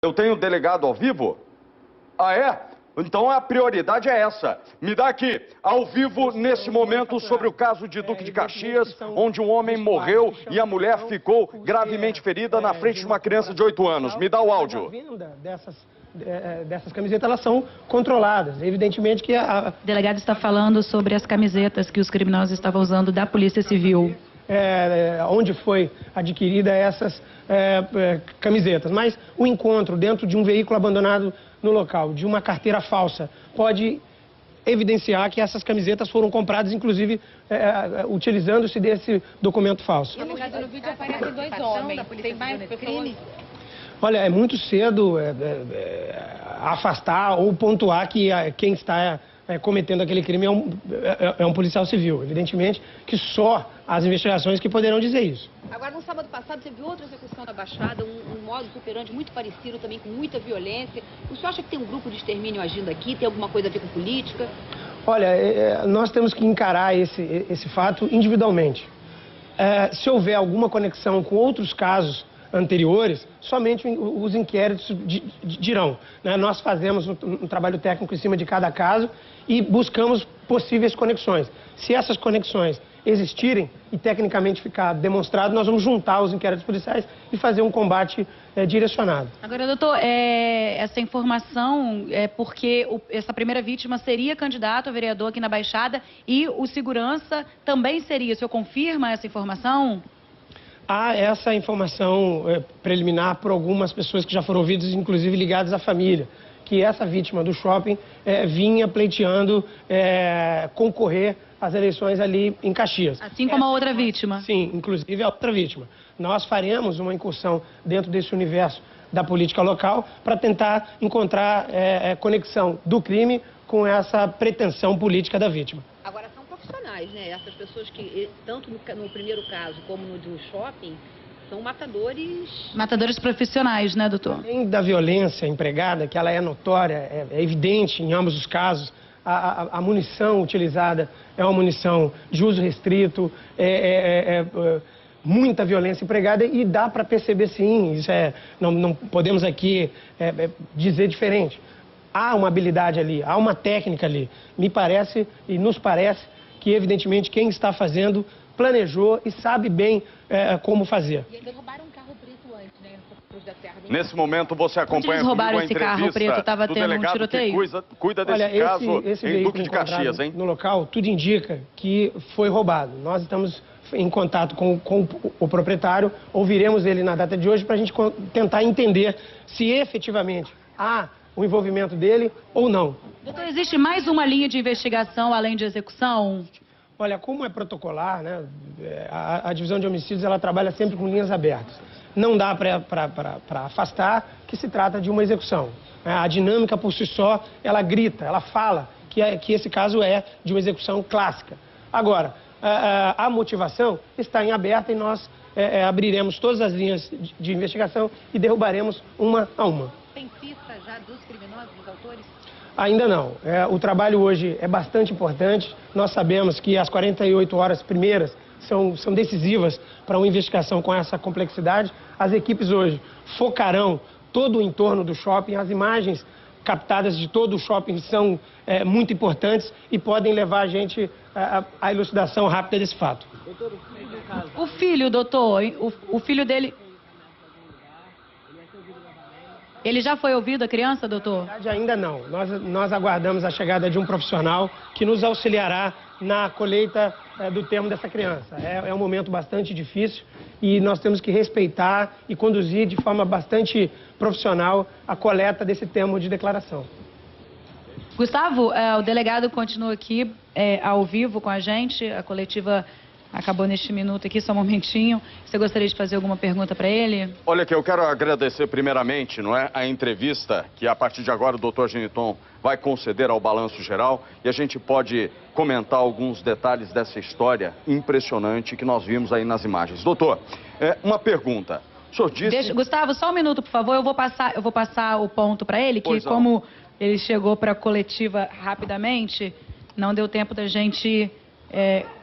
Eu tenho o delegado ao vivo? Ah, é? Então a prioridade é essa. Me dá aqui, ao vivo, nesse momento, sobre o caso de Duque de Caxias, onde um homem morreu e a mulher ficou gravemente ferida na frente de uma criança de 8 anos. Me dá o áudio. A venda dessas camisetas, elas são controladas. Evidentemente que O delegado está falando sobre as camisetas que os criminosos estavam usando da Polícia Civil. Onde foi adquirida essas camisetas. Mas o encontro dentro de um veículo abandonado no local, de uma carteira falsa, pode evidenciar que essas camisetas foram compradas, inclusive, utilizando-se desse documento falso. E no vídeo aparecem 2 homens. Tem mais crime? Olha, é muito cedo afastar ou pontuar que quem está cometendo aquele crime é um policial civil. Evidentemente que só as investigações que poderão dizer isso. Agora, no sábado passado, teve outra execução da Baixada, um modus operandi muito parecido, também com muita violência. O senhor acha que tem um grupo de extermínio agindo aqui? Tem alguma coisa a ver com política? Olha, nós temos que encarar esse fato individualmente. Se houver alguma conexão com outros casos anteriores, somente os inquéritos dirão. Nós fazemos um trabalho técnico em cima de cada caso e buscamos possíveis conexões. Se essas conexões existirem e tecnicamente ficar demonstrado, nós vamos juntar os inquéritos policiais e fazer um combate direcionado. Agora, doutor, essa informação é porque essa primeira vítima seria candidato a vereador aqui na Baixada e o segurança também seria. O senhor confirma essa informação? Há essa informação preliminar por algumas pessoas que já foram ouvidas, inclusive ligadas à família, que essa vítima do shopping vinha pleiteando concorrer às eleições ali em Caxias. Assim como a outra vítima? Sim, inclusive a outra vítima. Nós faremos uma incursão dentro desse universo da política local para tentar encontrar conexão do crime com essa pretensão política da vítima. Agora, são profissionais, né? Essas pessoas que, tanto no primeiro caso como no do shopping, são matadores... Matadores profissionais, né, doutor? Além da violência empregada, que ela é notória, é evidente em ambos os casos, a munição utilizada é uma munição de uso restrito, muita violência empregada e dá para perceber sim, isso não podemos aqui dizer diferente. Há uma habilidade ali, há uma técnica ali. Me parece e nos parece que, evidentemente, quem está fazendo planejou e sabe bem como fazer. E ainda roubaram um carro preto antes, né? Nesse momento você acompanha Eles roubaram a esse carro preto, estava do tendo um delegado tiroteio. que cuida desse caso em Duque de Caxias, hein? No local, tudo indica que foi roubado. Nós estamos em contato com o proprietário, ouviremos ele na data de hoje para a gente tentar entender se efetivamente há o envolvimento dele ou não. Doutor, existe mais uma linha de investigação além de execução? Olha, como é protocolar, né, a divisão de homicídios ela trabalha sempre com linhas abertas. Não dá para afastar que se trata de uma execução. A dinâmica por si só, ela grita, ela fala que esse caso é de uma execução clássica. Agora, a motivação está em aberto e nós abriremos todas as linhas de investigação e derrubaremos uma a uma. Tem pista já dos criminosos, dos autores? Ainda não. O trabalho hoje é bastante importante. Nós sabemos que as 48 horas primeiras são decisivas para uma investigação com essa complexidade. As equipes hoje focarão todo o entorno do shopping. As imagens captadas de todo o shopping são muito importantes e podem levar a gente à elucidação rápida desse fato. Doutor, o filho do caso. O filho, doutor, o filho dele... Ele já foi ouvido, a criança, doutor? Na verdade, ainda não. Nós aguardamos a chegada de um profissional que nos auxiliará na colheita do termo dessa criança. É um momento bastante difícil e nós temos que respeitar e conduzir de forma bastante profissional a coleta desse termo de declaração. Gustavo, o delegado continua aqui ao vivo com a gente. A coletiva acabou neste minuto aqui, só um momentinho. Você gostaria de fazer alguma pergunta para ele? Olha aqui, eu quero agradecer primeiramente, a entrevista que a partir de agora o doutor Geniton vai conceder ao Balanço Geral e a gente pode comentar alguns detalhes dessa história impressionante que nós vimos aí nas imagens. Doutor, uma pergunta. O senhor disse... Gustavo, só um minuto, por favor. Eu vou passar o ponto para ele, que como ele chegou para a coletiva rapidamente, não deu tempo da gente...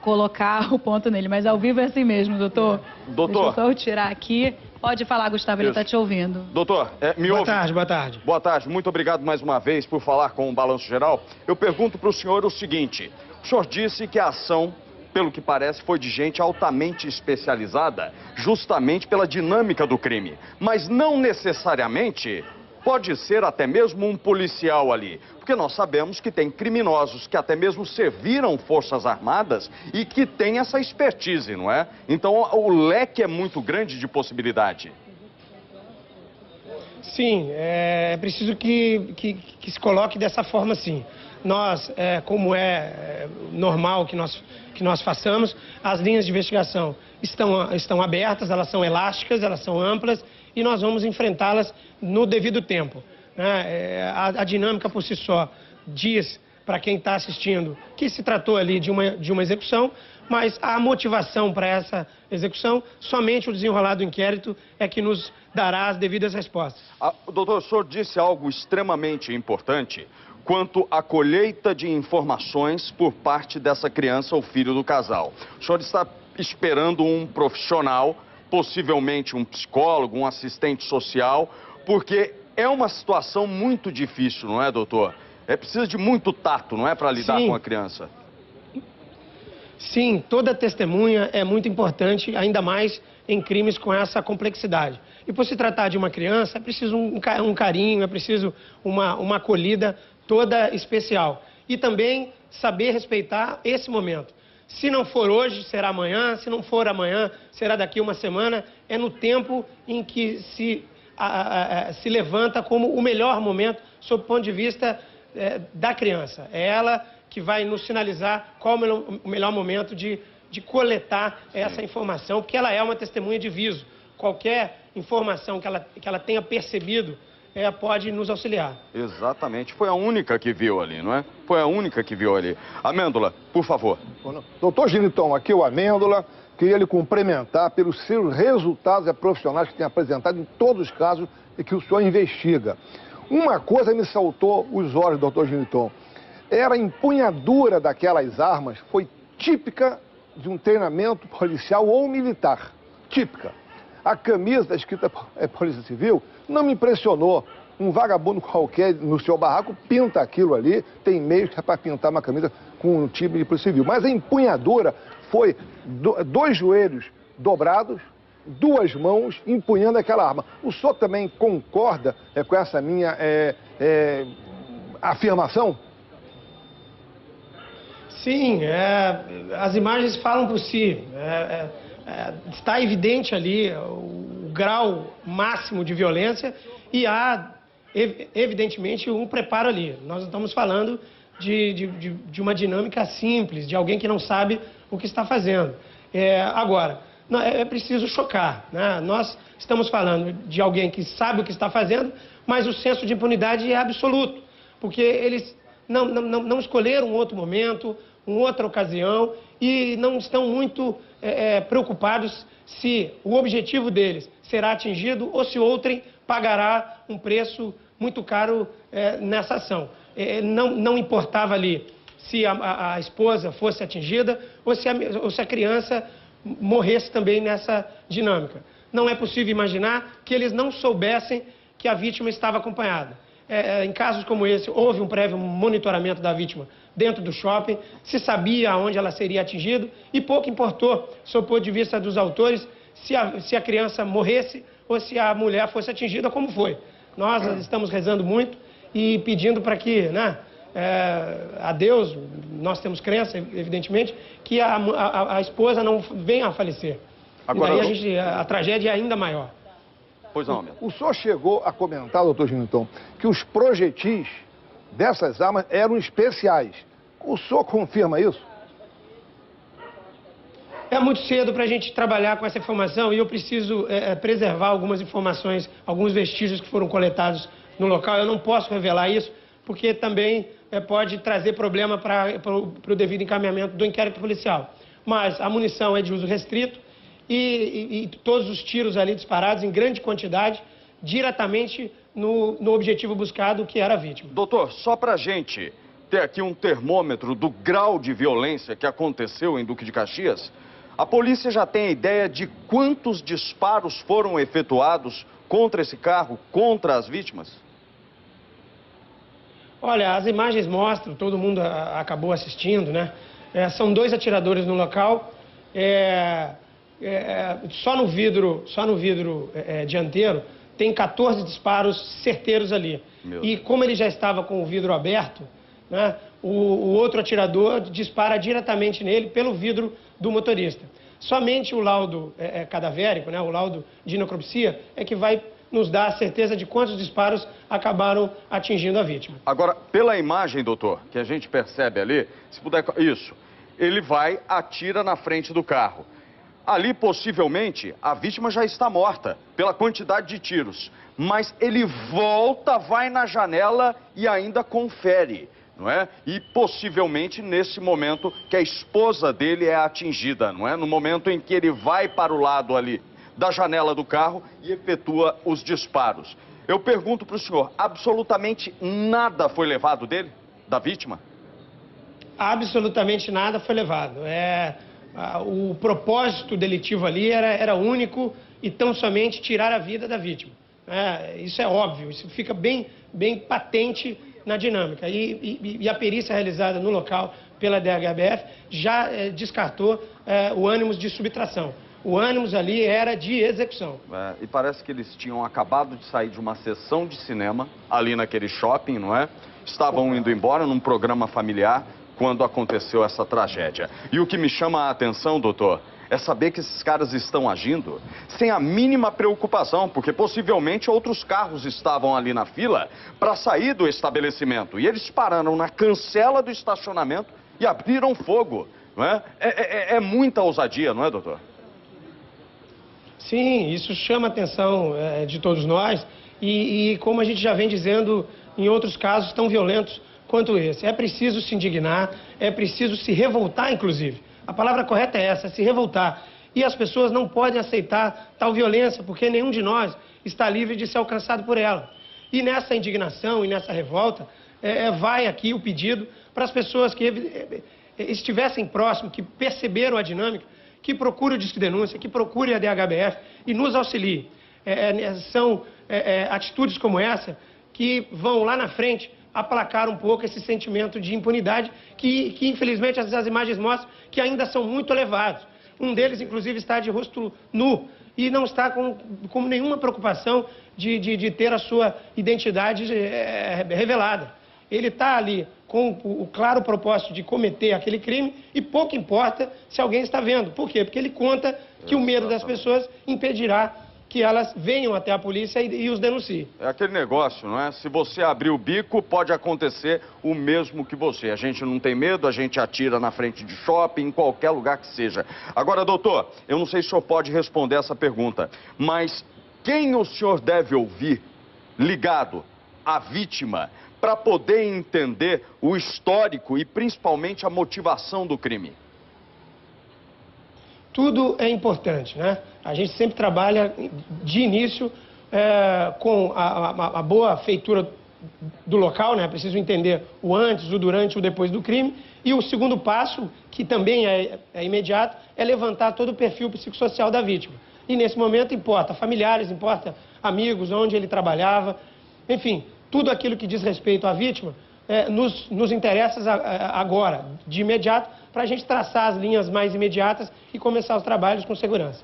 colocar o ponto nele, mas ao vivo é assim mesmo, doutor. Doutor. Deixa eu só tirar aqui. Pode falar, Gustavo, ele está te ouvindo. Doutor, me ouve? Boa tarde, boa tarde. Boa tarde, muito obrigado mais uma vez por falar com o Balanço Geral. Eu pergunto para o senhor o seguinte: o senhor disse que a ação, pelo que parece, foi de gente altamente especializada, justamente pela dinâmica do crime. Mas não necessariamente pode ser até mesmo um policial ali. Porque nós sabemos que tem criminosos que até mesmo serviram Forças Armadas e que têm essa expertise, não é? Então o leque é muito grande de possibilidade. Sim, é preciso que se coloque dessa forma, sim. Nós, como é normal que nós façamos, as linhas de investigação estão abertas, elas são elásticas, elas são amplas e nós vamos enfrentá-las no devido tempo. A dinâmica por si só diz para quem está assistindo que se tratou ali de uma execução, mas a motivação para essa execução, somente o desenrolar do inquérito é que nos dará as devidas respostas. Doutor, o senhor disse algo extremamente importante quanto à colheita de informações por parte dessa criança ou filho do casal. O senhor está esperando um profissional, possivelmente um psicólogo, um assistente social, porque é uma situação muito difícil, não é, doutor? Precisa de muito tato, não é, para lidar com a criança? Sim, toda testemunha é muito importante, ainda mais em crimes com essa complexidade. E por se tratar de uma criança, é preciso um carinho, é preciso uma acolhida toda especial. E também saber respeitar esse momento. Se não for hoje, será amanhã. Se não for amanhã, será daqui uma semana. É no tempo em que se levanta como o melhor momento, sob o ponto de vista da criança. É ela que vai nos sinalizar qual o melhor momento de coletar essa informação, porque ela é uma testemunha de viso. Qualquer informação que ela tenha percebido pode nos auxiliar. Exatamente. Foi a única que viu ali, não é? Foi a única que viu ali. Amêndola, por favor. Doutor Geniton, aqui é o Amêndola. Queria lhe cumprimentar pelos seus resultados profissionais que tem apresentado em todos os casos e que o senhor investiga. Uma coisa me saltou os olhos, doutor Geniton. Era a empunhadura daquelas armas, foi típica de um treinamento policial ou militar. Típica. A camisa escrita Polícia Civil não me impressionou. Um vagabundo qualquer no seu barraco pinta aquilo ali, tem meios que é para pintar uma camisa com um time de Polícia Civil. Mas a empunhadura foi dois joelhos dobrados, duas mãos empunhando aquela arma. O senhor também concorda com essa minha afirmação? Sim, as imagens falam por si. Está evidente ali o grau máximo de violência e há, evidentemente, um preparo ali. Nós não estamos falando de uma dinâmica simples, de alguém que não sabe o que está fazendo. Agora, é preciso chocar, né? Nós estamos falando de alguém que sabe o que está fazendo, mas o senso de impunidade é absoluto, porque eles não escolheram um outro momento, uma outra ocasião e não estão muito preocupados se o objetivo deles será atingido ou se outrem pagará um preço muito caro nessa ação. Não importava ali se a esposa fosse atingida ou se a criança morresse também nessa dinâmica. Não é possível imaginar que eles não soubessem que a vítima estava acompanhada. Em casos como esse, houve um prévio monitoramento da vítima dentro do shopping, se sabia aonde ela seria atingida e pouco importou, sob o ponto de vista dos autores, se a criança morresse ou se a mulher fosse atingida, como foi. Nós estamos rezando muito e pedindo para que, a Deus, nós temos crença, evidentemente, que a esposa não venha a falecer. Agora, e daí a tragédia é ainda maior. Pois não, O senhor chegou a comentar, doutor Geniton, que os projetis dessas armas eram especiais. O senhor confirma isso? É muito cedo para a gente trabalhar com essa informação e eu preciso preservar algumas informações, alguns vestígios que foram coletados no local. Eu não posso revelar isso, porque também pode trazer problema para o devido encaminhamento do inquérito policial. Mas a munição é de uso restrito e todos os tiros ali disparados em grande quantidade, diretamente no objetivo buscado, que era a vítima. Doutor, só para a gente ter aqui um termômetro do grau de violência que aconteceu em Duque de Caxias, A polícia já tem a ideia de quantos disparos foram efetuados contra esse carro, contra as vítimas? Olha, as imagens mostram, todo mundo acabou assistindo, né? São 2 atiradores no local. Só no vidro dianteiro tem 14 disparos certeiros ali. E como ele já estava com o vidro aberto, né, o outro atirador dispara diretamente nele pelo vidro do motorista. Somente o laudo cadavérico, né, o laudo de necropsia, é que vai nos dar a certeza de quantos disparos acabaram atingindo a vítima. Agora, pela imagem, doutor, que a gente percebe ali, se puder... Isso. Ele vai, atira na frente do carro. Ali, possivelmente, a vítima já está morta pela quantidade de tiros. Mas ele volta, vai na janela e ainda confere, não é? E possivelmente nesse momento que a esposa dele é atingida, não é? No momento em que ele vai para o lado ali da janela do carro e efetua os disparos. Eu pergunto para o senhor, absolutamente nada foi levado dele, da vítima? Absolutamente nada foi levado. O propósito delitivo ali era único e tão somente tirar a vida da vítima. Isso é óbvio, isso fica bem patente na dinâmica. E a perícia realizada no local pela DHBF já descartou o ânimos de subtração. O ânimos ali era de execução. E parece que eles tinham acabado de sair de uma sessão de cinema ali naquele shopping, não é? Estavam indo embora num programa familiar quando aconteceu essa tragédia. E o que me chama a atenção, doutor, é saber que esses caras estão agindo sem a mínima preocupação, porque possivelmente outros carros estavam ali na fila para sair do estabelecimento. E eles pararam na cancela do estacionamento e abriram fogo, não é? É muita ousadia, não é, doutor? Sim, isso chama a atenção de todos nós e como a gente já vem dizendo em outros casos tão violentos quanto esse. É preciso se indignar, é preciso se revoltar, inclusive. A palavra correta é essa, se revoltar. E as pessoas não podem aceitar tal violência, porque nenhum de nós está livre de ser alcançado por ela. E nessa indignação e nessa revolta, vai aqui o pedido para as pessoas que estivessem próximos, que perceberam a dinâmica, que procure o Disque Denúncia, que procure a DHBF e nos auxilie. São atitudes como essa que vão lá na frente aplacar um pouco esse sentimento de impunidade que infelizmente, as imagens mostram que ainda são muito elevados. Um deles, inclusive, está de rosto nu e não está com nenhuma preocupação de ter a sua identidade revelada. Ele está ali com o claro propósito de cometer aquele crime e pouco importa se alguém está vendo. Por quê? Porque ele conta que o medo das pessoas impedirá que elas venham até a polícia e os denunciem. É aquele negócio, não é? Se você abrir o bico, pode acontecer o mesmo que você. A gente não tem medo, a gente atira na frente de shopping, em qualquer lugar que seja. Agora, doutor, eu não sei se o senhor pode responder essa pergunta, mas quem o senhor deve ouvir ligado à vítima para poder entender o histórico e principalmente a motivação do crime? Tudo é importante, né? A gente sempre trabalha de início com a boa feitura do local, né? Preciso entender o antes, o durante e o depois do crime. E o segundo passo, que também é imediato, é levantar todo o perfil psicossocial da vítima. E nesse momento importa familiares, importa amigos, onde ele trabalhava, enfim, tudo aquilo que diz respeito à vítima nos interessa agora, de imediato, para a gente traçar as linhas mais imediatas e começar os trabalhos com segurança.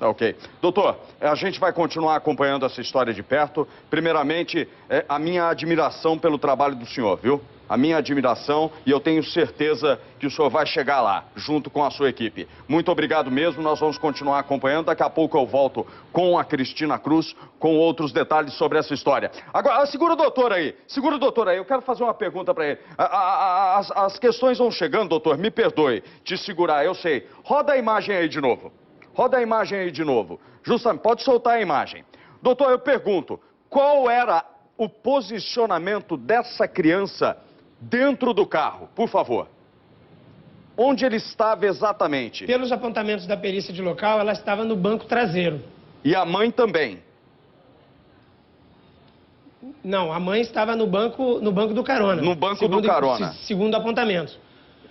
Ok. Doutor, a gente vai continuar acompanhando essa história de perto. Primeiramente, a minha admiração pelo trabalho do senhor, viu? A minha admiração e eu tenho certeza que o senhor vai chegar lá, junto com a sua equipe. Muito obrigado mesmo, nós vamos continuar acompanhando. Daqui a pouco eu volto com a Cristina Cruz, com outros detalhes sobre essa história. Agora, segura o doutor aí, eu quero fazer uma pergunta para ele. As questões vão chegando, doutor, me perdoe te segurar, eu sei. Roda a imagem aí de novo. Roda a imagem aí de novo. Justamente, pode soltar a imagem. Doutor, eu pergunto, qual era o posicionamento dessa criança dentro do carro, por favor? Onde ele estava exatamente? Pelos apontamentos da perícia de local, ela estava no banco traseiro. E a mãe também? Não, a mãe estava no banco do carona. No banco do carona. Segundo apontamentos.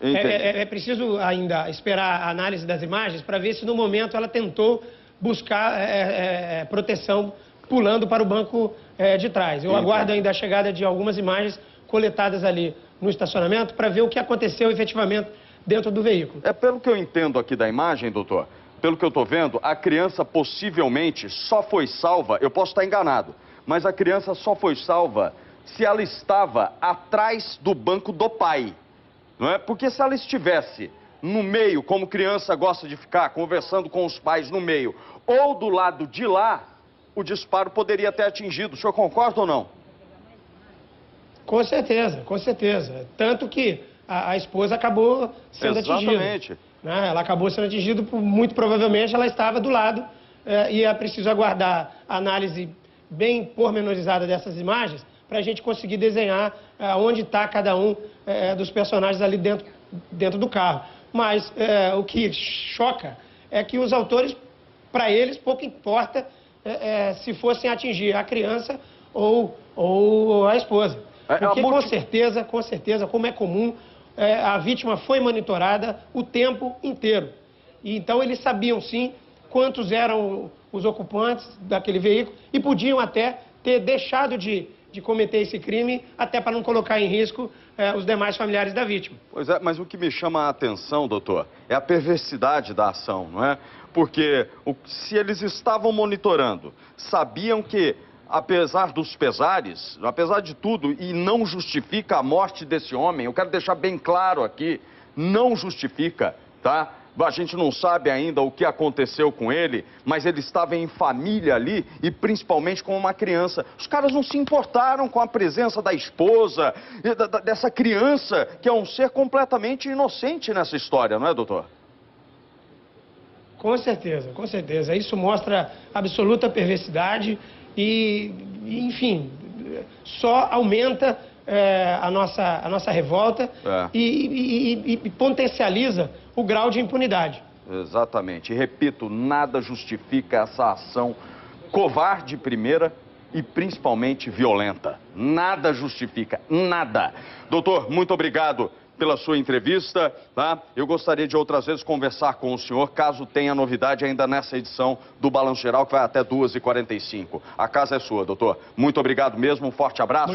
É preciso ainda esperar a análise das imagens para ver se no momento ela tentou buscar proteção pulando para o banco de trás. Eu aguardo ainda a chegada de algumas imagens coletadas ali no estacionamento para ver o que aconteceu efetivamente dentro do veículo. Pelo que eu entendo aqui da imagem, doutor, pelo que eu estou vendo, a criança possivelmente só foi salva, eu posso estar enganado, mas a criança só foi salva se ela estava atrás do banco do pai, não é? Porque se ela estivesse no meio, como criança gosta de ficar, conversando com os pais no meio, ou do lado de lá, o disparo poderia ter atingido. O senhor concorda ou não? Com certeza, com certeza. Tanto que a esposa acabou sendo atingida. Exatamente. Né? Ela acabou sendo atingida, muito provavelmente ela estava do lado, e é preciso aguardar a análise bem pormenorizada dessas imagens para a gente conseguir desenhar onde está cada um dos personagens ali dentro do carro. Mas o que choca é que os autores, para eles, pouco importa se fossem atingir a criança ou a esposa. Porque com certeza, como é comum, a vítima foi monitorada o tempo inteiro. E, então eles sabiam sim quantos eram os ocupantes daquele veículo e podiam até ter deixado de cometer esse crime, até para não colocar em risco os demais familiares da vítima. Pois é, mas o que me chama a atenção, doutor, é a perversidade da ação, não é? Porque se eles estavam monitorando, sabiam que, apesar dos pesares, apesar de tudo, e não justifica a morte desse homem, eu quero deixar bem claro aqui, não justifica, tá? A gente não sabe ainda o que aconteceu com ele, mas ele estava em família ali e principalmente com uma criança. Os caras não se importaram com a presença da esposa, dessa criança, que é um ser completamente inocente nessa história, não é, doutor? Com certeza, com certeza. Isso mostra absoluta perversidade e enfim, só aumenta a nossa revolta e potencializa o grau de impunidade. Exatamente. E repito, nada justifica essa ação covarde primeira e principalmente violenta. Nada justifica, nada. Doutor, muito obrigado pela sua entrevista, tá? Eu gostaria de outras vezes conversar com o senhor, caso tenha novidade ainda nessa edição do Balanço Geral, que vai até 2h45. A casa é sua, doutor. Muito obrigado mesmo, um forte abraço.